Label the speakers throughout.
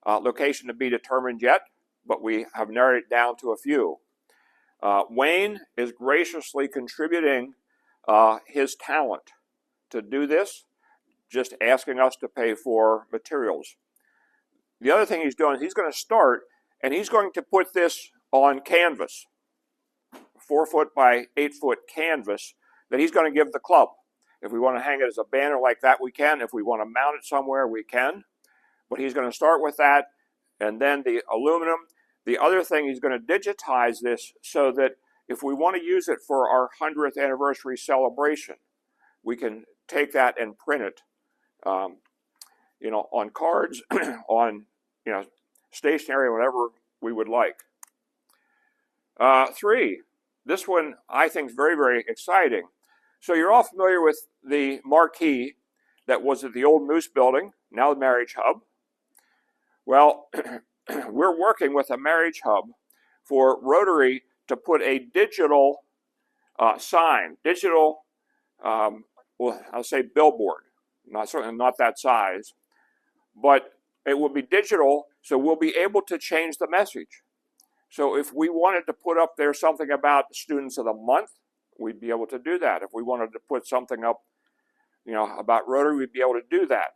Speaker 1: location to be determined yet, but we have narrowed it down to a few. Wayne is graciously contributing his talent to do this, just asking us to pay for materials. The other thing he's doing is he's going to start, and he's going to put this on canvas, 4-foot by 8-foot canvas that he's going to give the club. If we want to hang it as a banner like that, we can. If we want to mount it somewhere, we can. But he's going to start with that, and then the aluminum. The other thing, he's going to digitize this so that if we want to use it for our 100th anniversary celebration, we can take that and print it, on cards, on, stationery, whatever we would like. 3, this one I think is very, very exciting. So you're all familiar with the marquee that was at the old Moose building, now the Marriage Hub. Well, we're working with a Marriage Hub for Rotary to put a digital sign, I'll say billboard, certainly not that size, but it will be digital, so we'll be able to change the message. So if we wanted to put up there something about Students of the Month, we'd be able to do that. If we wanted to put something up, about Rotary, we'd be able to do that.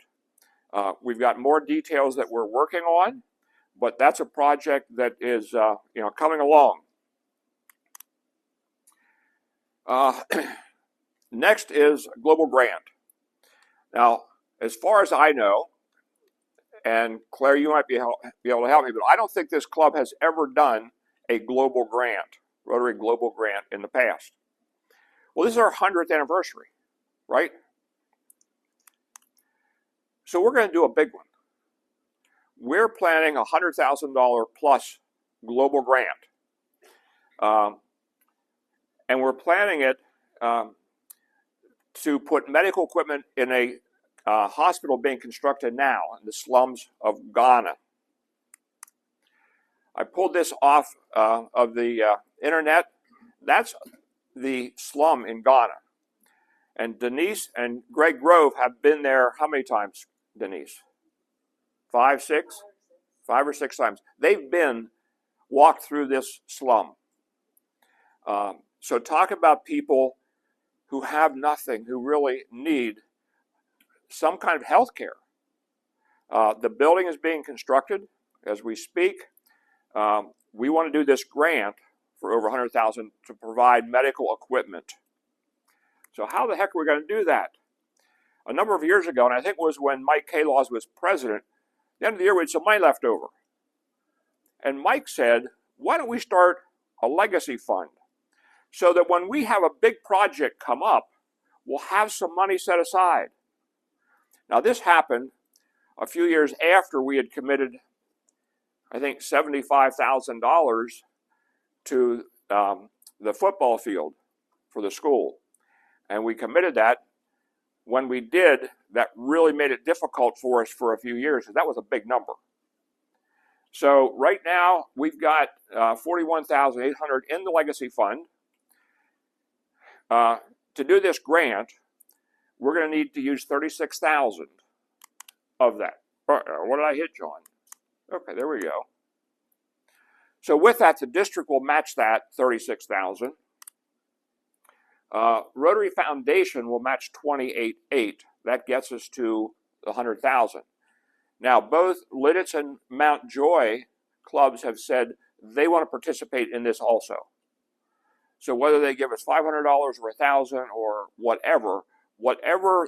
Speaker 1: We've got more details that we're working on, but that's a project that is, coming along. Next is Global Grant. Now, as far as I know, and Claire, you might be able to help me, but I don't think this club has ever done a global grant, Rotary Global Grant, in the past. Well, this is our 100th anniversary, right? So we're going to do a big one. We're planning a $100,000 plus global grant. And we're planning it to put medical equipment in a hospital being constructed now in the slums of Ghana. I pulled this off of the internet. That's the slum in Ghana. And Denise and Greg Grove have been there how many times, Denise? 5, 6? 5 or 6 times. They've walked through this slum. So talk about people who have nothing, who really need some kind of health care. The building is being constructed as we speak. We want to do this grant for over $100,000 to provide medical equipment. So how the heck are we going to do that? A number of years ago, and I think it was when Mike Kalaws was president, at the end of the year we had some money left over. And Mike said, why don't we start a legacy fund so that when we have a big project come up, we'll have some money set aside. Now this happened a few years after we had committed, I think, $75,000 to the football field for the school. And we committed that. When we did, that really made it difficult for us for a few years, because that was a big number. So right now, we've got $41,800 in the legacy fund. To do this grant, we're going to need to use $36,000 of that. What did I hit, John? Okay, there we go. So with that, the district will match that $36,000. Rotary Foundation will match $28,800. That gets us to the $100,000. Now, both Lidditz and Mount Joy clubs have said they want to participate in this also. So whether they give us $500 or $1,000 or whatever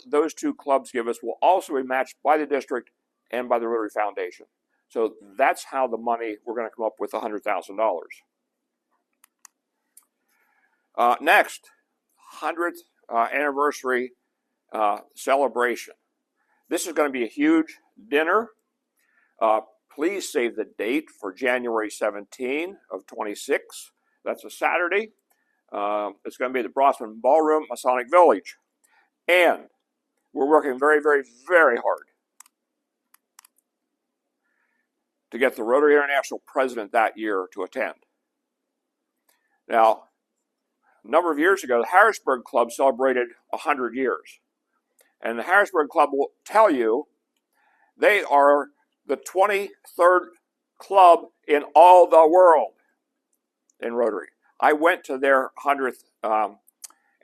Speaker 1: those two clubs give us will also be matched by the district and by the Rotary Foundation. So that's how the money, we're going to come up with $100,000. Next, 100th anniversary celebration. This is going to be a huge dinner. Please save the date for January 17 of 26. That's a Saturday. It's going to be at the Brossman Ballroom, Masonic Village. And we're working very, very, very hard to get the Rotary International president that year to attend. Now, a number of years ago, the Harrisburg Club celebrated 100 years. And the Harrisburg Club will tell you they are the 23rd club in all the world in Rotary. I went to their 100th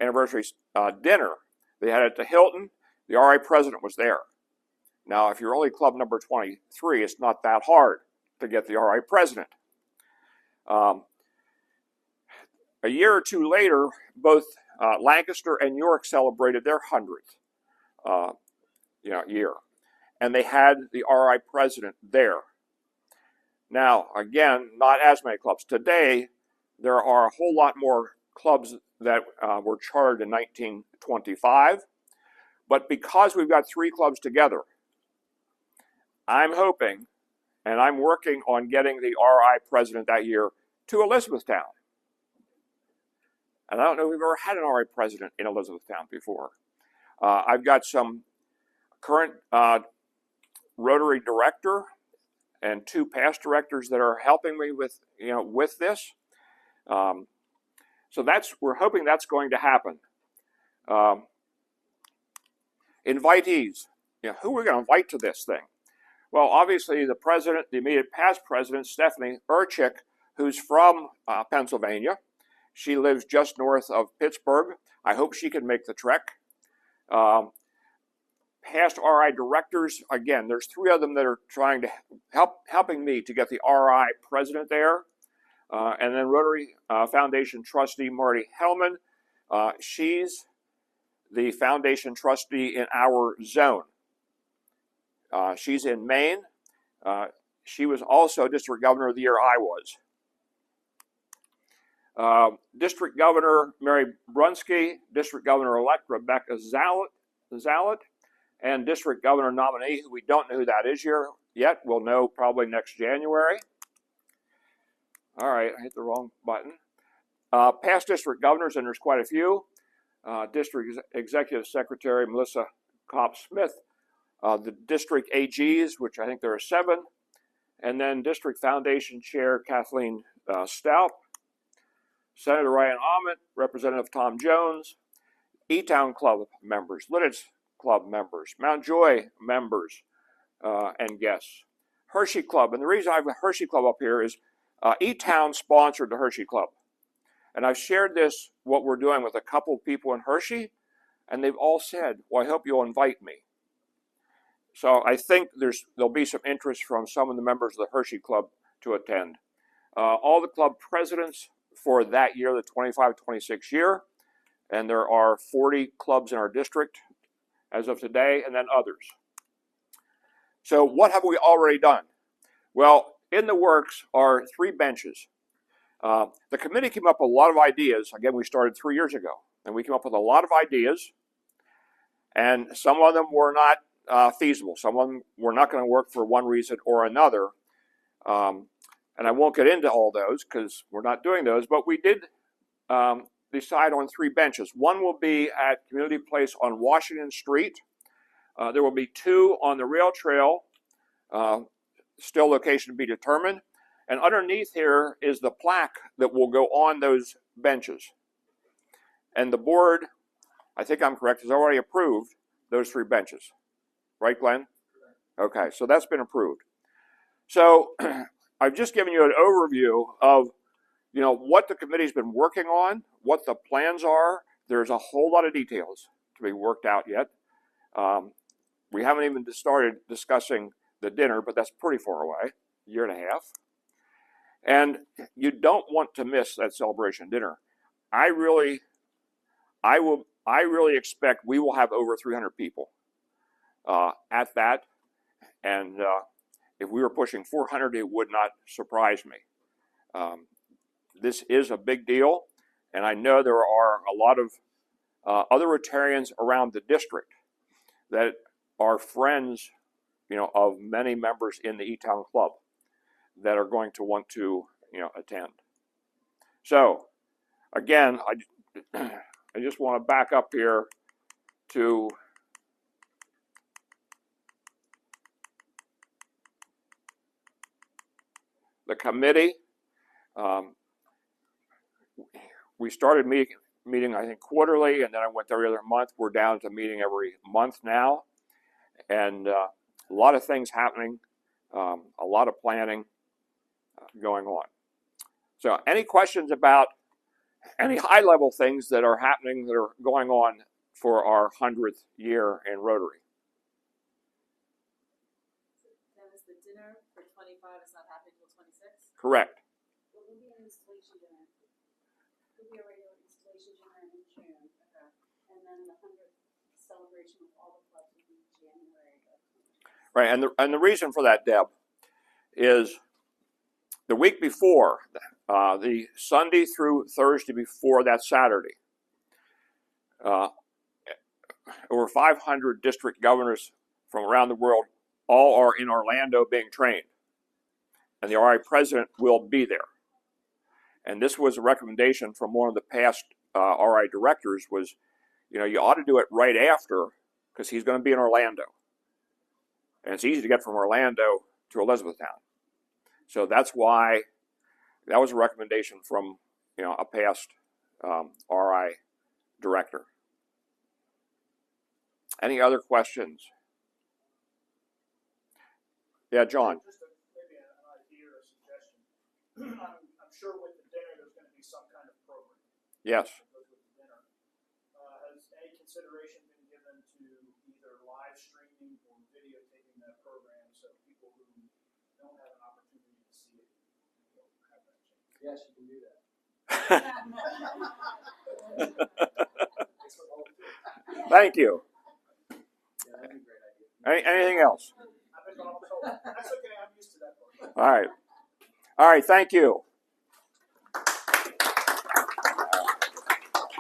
Speaker 1: anniversary dinner. They had it at the Hilton. The RI president was there. Now, if you're only club number 23, it's not that hard to get the RI president. A year or two later, both Lancaster and York celebrated their 100th year, and they had the RI president there. Now, again, not as many clubs. Today, there are a whole lot more clubs that were chartered in 1925, but because we've got 3 clubs together, I'm hoping, and I'm working on getting the RI president that year to Elizabethtown. And I don't know if we've ever had an RI president in Elizabethtown before. I've got some current Rotary director and 2 past directors that are helping me with this. So we're hoping that's going to happen. Invitees. Who are we going to invite to this thing? Well, obviously the president, the immediate past president, Stephanie Urchik, who's from Pennsylvania. She lives just north of Pittsburgh. I hope she can make the trek. Past RI directors, again, there's 3 of them that are trying to helping me to get the RI president there. And then Rotary Foundation trustee Marty Hellman. She's the foundation trustee in our zone. She's in Maine. She was also district governor the year I was. District Governor Mary Brunsky, District Governor-elect Rebecca Zalett, and District Governor nominee, who we don't know who that is yet. We'll know probably next January. All right, I hit the wrong button. Past district governors, and there's quite a few. District Executive Secretary Melissa Kopp-Smith. The district AGs, which I think there are 7. And then District Foundation Chair Kathleen Stout. Senator Ryan Ahmet, Representative Tom Jones, E-Town Club members, Lidditz Club members, Mount Joy members, and guests. Hershey Club, and the reason I have a Hershey Club up here is E-Town sponsored the Hershey Club. And I've shared what we're doing with a couple of people in Hershey, and they've all said, well, I hope you'll invite me. So I think there'll be some interest from some of the members of the Hershey Club to attend. All the club presidents for that year, the 25-26 year, and there are 40 clubs in our district as of today, and then others. So what have we already done? Well, in the works are 3 benches. The committee came up with a lot of ideas. Again, we started 3 years ago, and we came up with a lot of ideas, and some of them were not feasible. Some of them were not going to work for one reason or another. And I won't get into all those because we're not doing those, but we did decide on 3 benches. One will be at Community Place on Washington Street. There will be 2 on the rail trail, still location to be determined. And underneath here is the plaque that will go on those benches. And the board, I think I'm correct, has already approved those 3 benches. Right, Glenn? Okay, so that's been approved. So I've just given you an overview of what the committee's been working on, what the plans are. There's a whole lot of details to be worked out yet. We haven't even started discussing the dinner, but that's pretty far away, a year and a half. And you don't want to miss that celebration dinner. I really expect we will have over 300 people at that. And if we were pushing 400, it would not surprise me. This is a big deal, and I know there are a lot of other Rotarians around the district that are friends, of many members in the E-Town Club that are going to want to, attend. So, again, I just want to back up here to the committee. We started meeting, I think, quarterly, and then I went every other month. We're down to meeting every month now, and a lot of things happening A lot of planning going on. So any questions about any high-level things that are happening, that are going on for our 100th year in Rotary?
Speaker 2: Dennis, the dinner for 25 is not happening until 26?
Speaker 1: Correct.
Speaker 3: It will be an installation dinner. It will be a regular installation dinner in June.
Speaker 2: Okay.
Speaker 3: And then the 100th celebration with all the clubs will be January of 2026.
Speaker 1: Right, and the reason for that, Deb, is the week before, the Sunday through Thursday before that Saturday, over 500 district governors from around the world all are in Orlando being trained. And the RI president will be there. And this was a recommendation from one of the past RI directors was, you ought to do it right after because he's going to be in Orlando. And it's easy to get from Orlando to Elizabethtown. So that's why that was a recommendation from, a past RI director. Any other questions? Yeah, John.
Speaker 4: Just maybe an idea or a suggestion. I'm sure with the dinner there's going to be some kind of program.
Speaker 1: Yes.
Speaker 4: With the dinner. Has any consideration been given to either live streaming or videotaping that program so people who don't have an opportunity to see it will have that chance? Yes, you can do that.
Speaker 1: Thank you.
Speaker 4: Yeah, that'd be a great idea.
Speaker 1: Anything else?
Speaker 4: That's okay. I'm used to that part.
Speaker 1: All right. All right. Thank you.